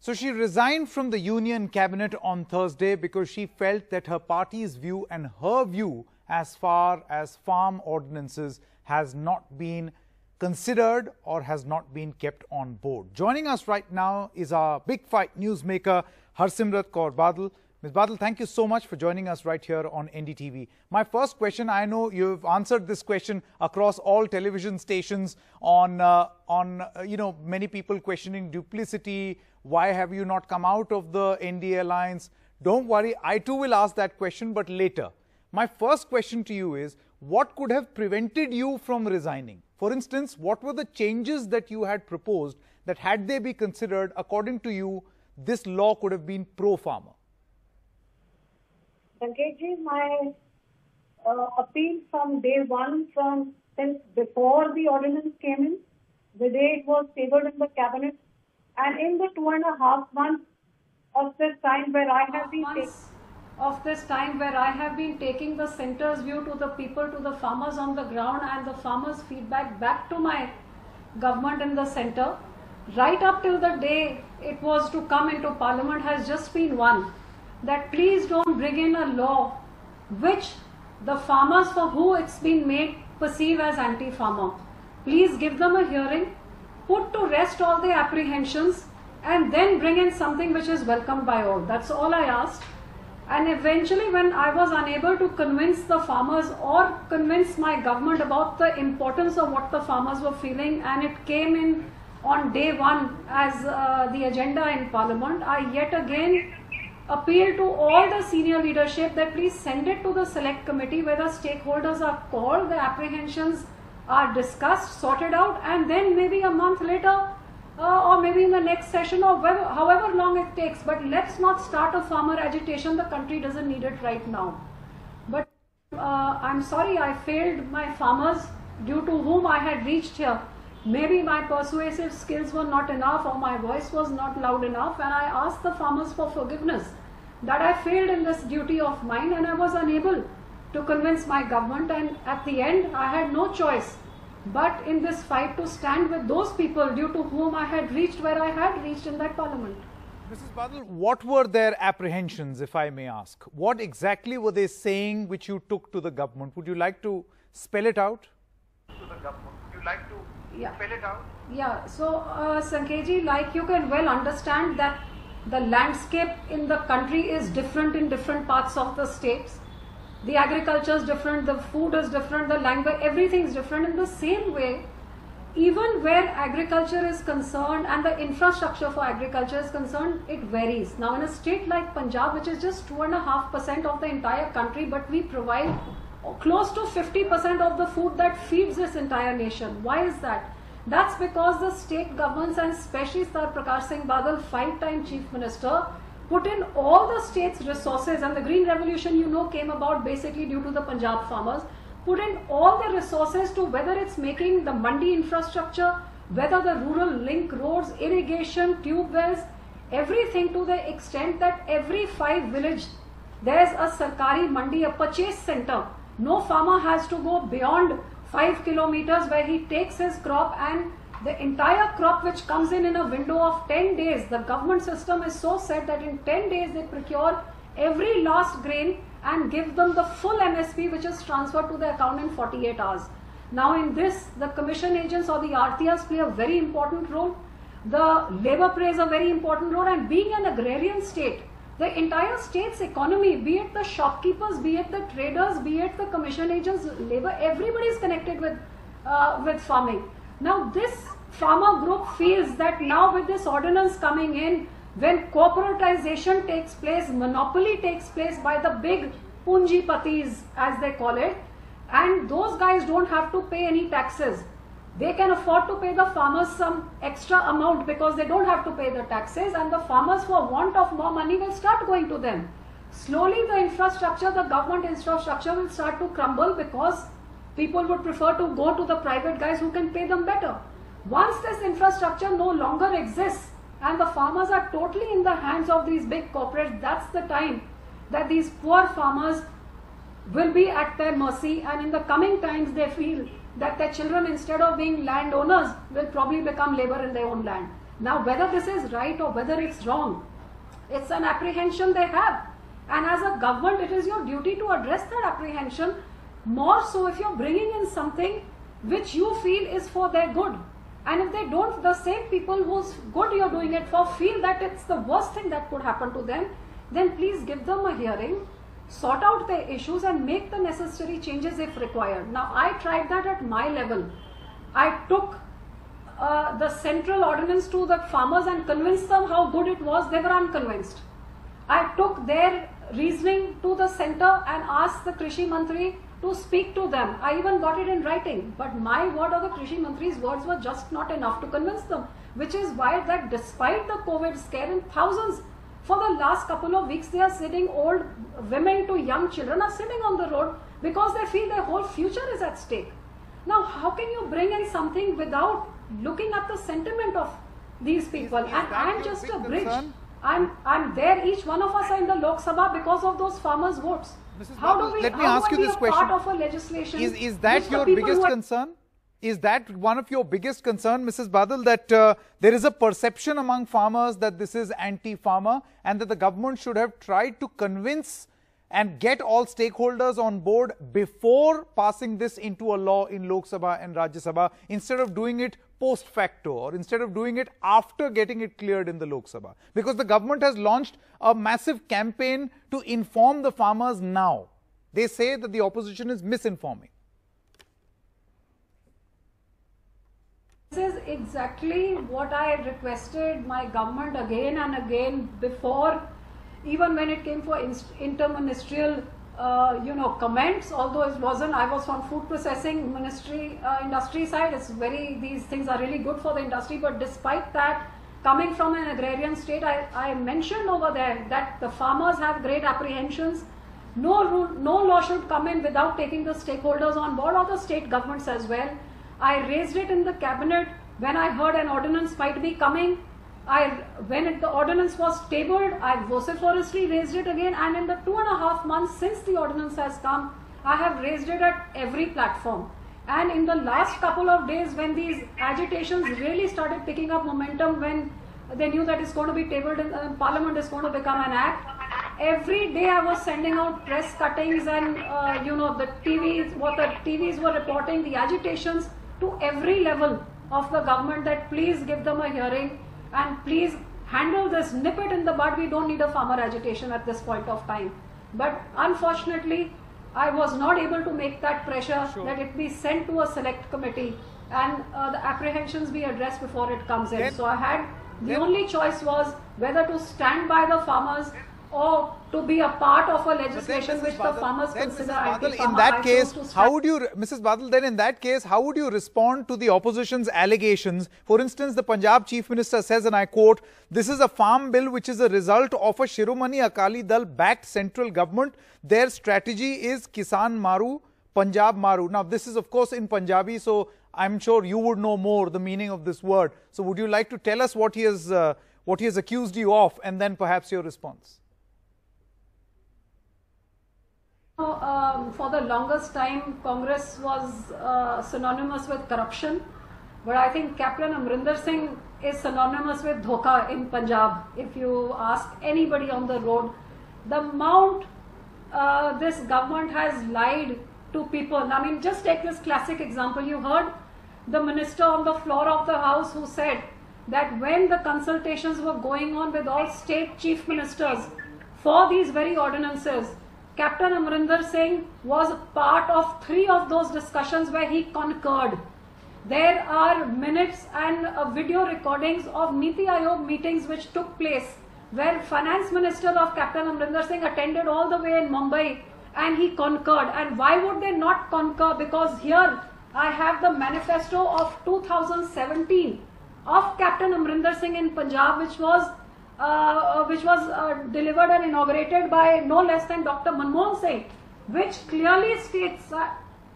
So she resigned from the union cabinet on Thursday because she felt that her party's view and her view as far as farm ordinances has not been considered or has not been kept on board. Joining us right now is our Big Fight newsmaker Harsimrat Kaur Badal. Ms. Badal, thank you so much for joining us right here on NDTV. My first question, I know you've answered this question across all television stations on many people questioning duplicity. Why have you not come out of the NDA alliance? Don't worry, I too will ask that question, but later. My first question to you is, what could have prevented you from resigning? For instance, what were the changes that you had proposed that, had they been considered, according to you, this law could have been pro-farmer? Sanketji, my appeal from day one, since before the ordinance came in, the day it was tabled in the cabinet, and in the 2.5 months of this time where I have been taking the centre's view to the people, to the farmers on the ground, and the farmers' feedback back to my government in the centre, right up till the day it was to come into Parliament, has just been one, that please don't bring in a law which the farmers for who it's been made perceive as anti-farmer. Please give them a hearing, put to rest all the apprehensions, and then bring in something which is welcomed by all. That's all I asked. And eventually, when I was unable to convince the farmers or convince my government about the importance of what the farmers were feeling, and it came in on day one as the agenda in Parliament, I yet again appeal to all the senior leadership that please send it to the select committee where the stakeholders are called, the apprehensions are discussed, sorted out, and then maybe a month later or maybe in the next session or however long it takes, but let's not start a farmer agitation. The country doesn't need it right now. But I'm sorry, I failed my farmers due to whom I had reached here. Maybe my persuasive skills were not enough or my voice was not loud enough, and I asked the farmers for forgiveness that I failed in this duty of mine and I was unable to convince my government, and at the end I had no choice but in this fight to stand with those people due to whom I had reached where I had reached in that Parliament. Mrs. Badal, what were their apprehensions, if I may ask? What exactly were they saying which you took to the government? Would you like to spell it out? Yeah, so Sanketji, like you can well understand that the landscape in the country is different in different parts of the states. The agriculture is different, the food is different, the language, everything is different. In the same way, even where agriculture is concerned and the infrastructure for agriculture is concerned, it varies. Now in a state like Punjab, which is just 2.5% of the entire country, but we provide close to 50% of the food that feeds this entire nation. Why is that? That's because the state governments, and especially Sir Prakash Singh Badal, 5-time Chief Minister, put in all the state's resources, and the Green Revolution, came about basically due to the Punjab farmers, put in all the resources to whether it's making the mandi infrastructure, whether the rural link roads, irrigation, tube wells, everything, to the extent that every 5 villages there's a Sarkari mandi, a purchase center. No farmer has to go beyond 5 kilometers where he takes his crop, and the entire crop which comes in a window of 10 days, the government system is so set that in 10 days they procure every last grain and give them the full MSP, which is transferred to the account in 48 hours. Now in this, the commission agents or the RTRs play a very important role. The labor plays a very important role, and being an agrarian state, the entire state's economy, be it the shopkeepers, be it the traders, be it the commission agents, labor, everybody is connected with farming. Now this farmer group feels that now with this ordinance coming in, when corporatization takes place, monopoly takes place by the big punjipatis as they call it, and those guys don't have to pay any taxes. They can afford to pay the farmers some extra amount because they don't have to pay the taxes, and the farmers, for want of more money, will start going to them. Slowly the infrastructure, the government infrastructure, will start to crumble because people would prefer to go to the private guys who can pay them better. Once this infrastructure no longer exists and the farmers are totally in the hands of these big corporates, that's the time that these poor farmers will be at their mercy, and in the coming times they feel that their children, instead of being landowners, will probably become labor in their own land. Now, whether this is right or whether it's wrong, it's an apprehension they have. And as a government, it is your duty to address that apprehension, more so if you're bringing in something which you feel is for their good. And if they don't, the same people whose good you're doing it for feel that it's the worst thing that could happen to them, then please give them a hearing, sort out their issues and make the necessary changes if required. Now, I tried that at my level. I took the central ordinance to the farmers and convinced them how good it was. They were unconvinced. I took their reasoning to the center and asked the Krishi Mantri to speak to them. I even got it in writing, but my word or the Krishi Mantri's words were just not enough to convince them, which is why that despite the COVID scare in thousands, for the last couple of weeks they are sitting, old women to young children are sitting on the road because they feel their whole future is at stake. Now, how can you bring in something without looking at the sentiment of these people? And I'm just a bridge. Concern? I'm there. Each one of us are in the Lok Sabha because of those farmers' votes. How do we? Let me ask you this question: part of a legislation? Is that your biggest concern? Is that one of your biggest concern, Mrs. Badal, that there is a perception among farmers that this is anti-farmer and that the government should have tried to convince and get all stakeholders on board before passing this into a law in Lok Sabha and Rajya Sabha, instead of doing it post facto, or instead of doing it after getting it cleared in the Lok Sabha? Because the government has launched a massive campaign to inform the farmers now. They say that the opposition is misinforming. This is exactly what I requested my government again and again before, even when it came for interministerial comments, although it wasn't. I was from food processing ministry, industry side. These things are really good for the industry, but despite that, coming from an agrarian state, I mentioned over there that the farmers have great apprehensions. No law should come in without taking the stakeholders on board, or the state governments as well. I raised it in the cabinet when I heard an ordinance might be coming. When the ordinance was tabled, I vociferously raised it again, and in the 2.5 months since the ordinance has come, I have raised it at every platform. And in the last couple of days, when these agitations really started picking up momentum, when they knew that it's going to be tabled in Parliament, is going to become an act, every day I was sending out press cuttings and the TVs were reporting the agitations to every level of the government, that please give them a hearing and please handle this, nip it in the bud. We don't need a farmer agitation at this point of time. But unfortunately, I was not able to make that pressure that it be sent to a select committee and the apprehensions be addressed before it comes in. So the only choice was whether to stand by the farmers or to be a part of a legislation which the farmers consider anti-farmer. In that case, how would you, Mrs. Badal, then in that case, how would you respond to the opposition's allegations? For instance, the Punjab Chief Minister says, and I quote, "This is a farm bill which is a result of a Shiromani Akali Dal backed central government. Their strategy is Kisan Maru, Punjab Maru." Now, this is of course in Punjabi, so I'm sure you would know more the meaning of this word. So would you like to tell us what he has accused you of, and then perhaps your response? For the longest time, Congress was synonymous with corruption, but I think Captain Amrinder Singh is synonymous with dhoka in Punjab. If you ask anybody on the road, the amount this government has lied to people. I mean, just take this classic example. You heard the minister on the floor of the House who said that when the consultations were going on with all state chief ministers for these very ordinances, Captain Amrinder Singh was part of 3 of those discussions where he concurred. There are minutes and video recordings of Niti Aayog meetings which took place where Finance Minister of Captain Amrinder Singh attended all the way in Mumbai and he concurred. And why would they not concur? Because here I have the manifesto of 2017 of Captain Amrinder Singh in Punjab, which was delivered and inaugurated by no less than Dr. Manmohan Singh, which clearly states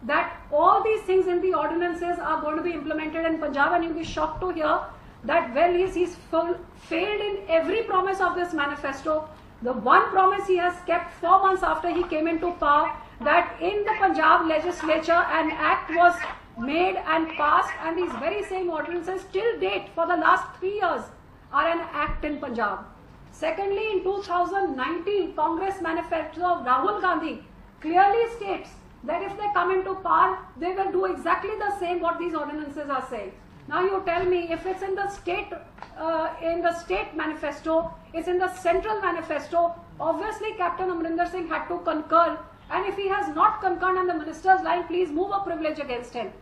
that all these things in the ordinances are going to be implemented in Punjab, and you'll be shocked to hear that he's failed in every promise of this manifesto. The one promise he has kept 4 months after he came into power, that in the Punjab legislature an act was made and passed, and these very same ordinances till date for the last 3 years are an act in Punjab. Secondly, in 2019, Congress manifesto of Rahul Gandhi clearly states that if they come into power, they will do exactly the same what these ordinances are saying. Now you tell me, if it's in the state manifesto, it's in the central manifesto, obviously Captain Amrinder Singh had to concur, and if he has not concurred on the minister's line, please move a privilege against him.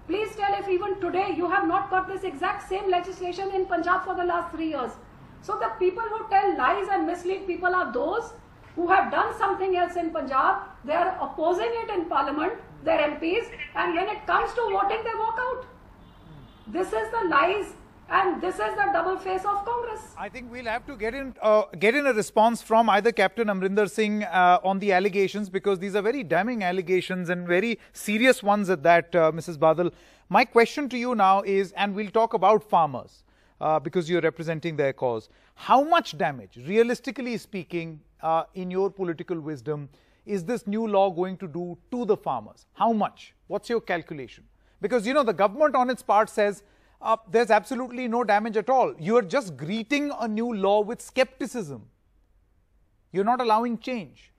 Please tell if even today you have not got this exact same legislation in Punjab for the last 3 years. So the people who tell lies and mislead people are those who have done something else in Punjab. They are opposing it in Parliament, their MPs, and when it comes to voting, they walk out. This is the lies and this is the double face of Congress. I think we'll have to get in a response from either Captain Amrinder Singh on the allegations, because these are very damning allegations and very serious ones at that, Mrs. Badal. My question to you now is, and we'll talk about farmers because you're representing their cause. How much damage, realistically speaking, in your political wisdom, is this new law going to do to the farmers? How much? What's your calculation? Because, you know, the government on its part says there's absolutely no damage at all. You are just greeting a new law with skepticism. You're not allowing change.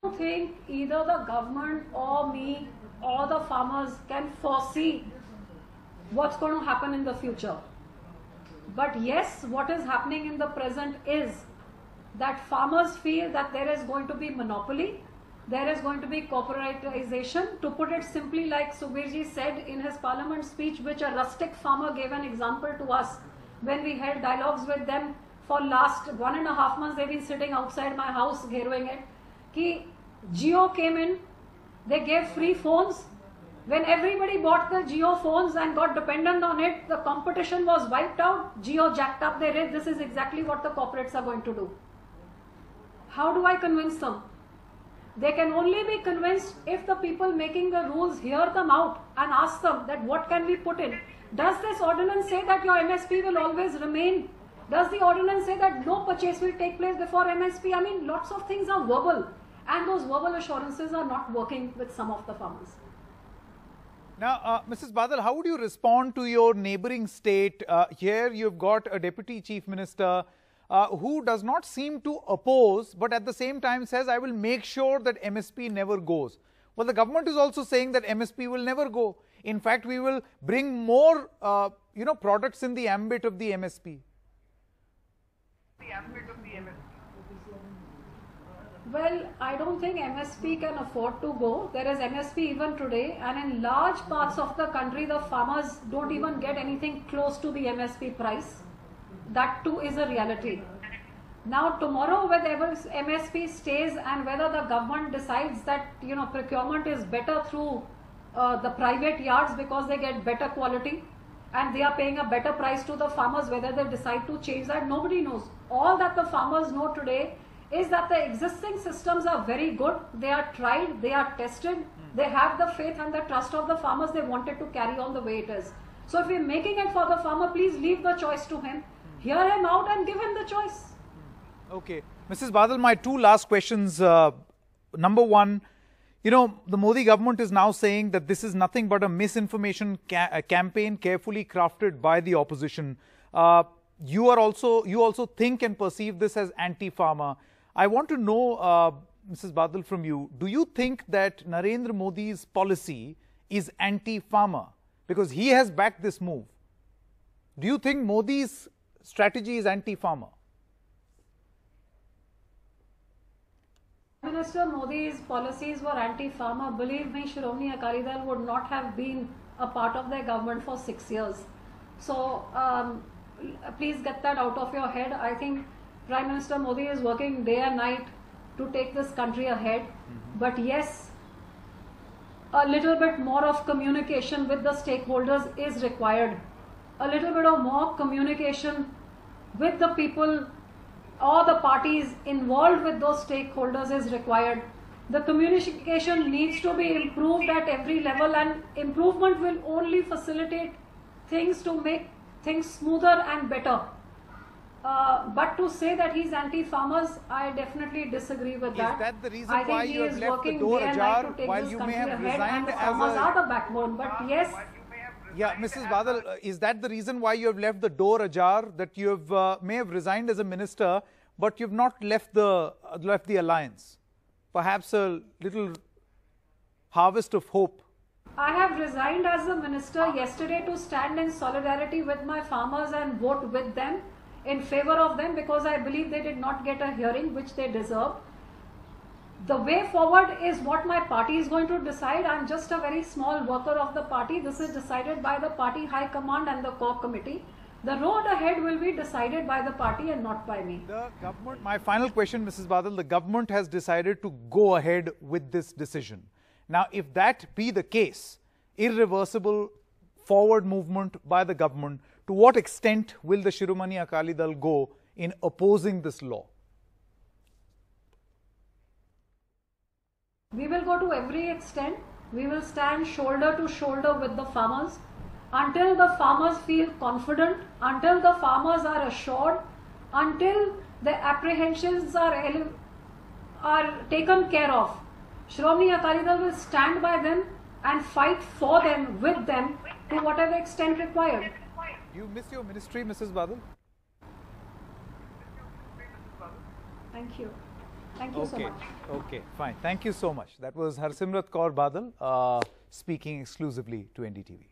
I don't think either the government or me or the farmers can foresee what's going to happen in the future. But yes, what is happening in the present is that farmers feel that there is going to be monopoly, there is going to be corporatization. To put it simply, like Sukhbir said in his parliament speech, which a rustic farmer gave an example to us when we held dialogues with them for last 1.5 months. They've been sitting outside my house hearing it. Ki Jio came in, they gave free phones. When everybody bought the Jio phones and got dependent on it, the competition was wiped out. Jio jacked up their rate. This is exactly what the corporates are going to do. How do I convince them? They can only be convinced if the people making the rules hear them out and ask them that what can we put in. Does this ordinance say that your MSP will always remain? Does the ordinance say that no purchase will take place before MSP? I mean, lots of things are verbal, and those verbal assurances are not working with some of the farmers. Now, Mrs. Badal, how would you respond to your neighbouring state? Here you've got a Deputy Chief Minister who does not seem to oppose, but at the same time says, I will make sure that MSP never goes. Well, the government is also saying that MSP will never go. In fact, we will bring more, products in the ambit of the MSP. Well, I don't think MSP can afford to go. There is MSP even today, and in large parts of the country, the farmers don't even get anything close to the MSP price. That too is a reality. Now, tomorrow, whether MSP stays and whether the government decides that, procurement is better through the private yards because they get better quality and they are paying a better price to the farmers, whether they decide to change that, nobody knows. All that the farmers know today is that the existing systems are very good. They are tried, they are tested, they have the faith and the trust of the farmers. They wanted to carry on the way it is. So if we're making it for the farmer, please leave the choice to him. Hear him out and give him the choice. Okay. Mrs. Badal, my two last questions. Number one, the Modi government is now saying that this is nothing but a misinformation campaign carefully crafted by the opposition. You also think and perceive this as anti-farmer. I want to know, Mrs. Badal, from you, do you think that Narendra Modi's policy is anti-farmer? Because he has backed this move. Do you think Modi's strategy is anti-farmer? Minister Modi's policies were anti-farmer. Believe me, Shiromani Akali Dal would not have been a part of their government for 6 years. So, please get that out of your head. I think Prime Minister Modi is working day and night to take this country ahead. But yes, a little bit more of communication with the stakeholders is required. A little bit of more communication with the people or the parties involved with those stakeholders is required. The communication needs to be improved at every level, and improvement will only facilitate things to make things smoother and better. But to say that he's anti-farmers, I definitely disagree with that. Is that the reason why you have left the door ajar while you may have resigned as a... Farmers are the backbone, but yes, Yeah, Mrs. Badal, is that the reason why you have left the door ajar, that you have may have resigned as a minister, but you've not left the alliance? Perhaps a little harvest of hope. I have resigned as a minister yesterday to stand in solidarity with my farmers and vote with them, in favor of them, because I believe they did not get a hearing which they deserved. The way forward is what my party is going to decide. I'm just a very small worker of the party. This is decided by the party high command and the core committee. The road ahead will be decided by the party and not by me. The government, my final question, Mrs. Badal, the government has decided to go ahead with this decision. Now, if that be the case, irreversible forward movement by the government, to what extent will the Shiromani Akali Dal go in opposing this law? We will go to every extent. We will stand shoulder to shoulder with the farmers until the farmers feel confident, until the farmers are assured, until the apprehensions are taken care of. Shiromani Akali Dal will stand by them and fight for them, with them, to whatever extent required. You miss your ministry, Mrs. Badal? Thank you. Thank you so much. Okay, fine. Thank you so much. That was Harsimrat Kaur Badal speaking exclusively to NDTV.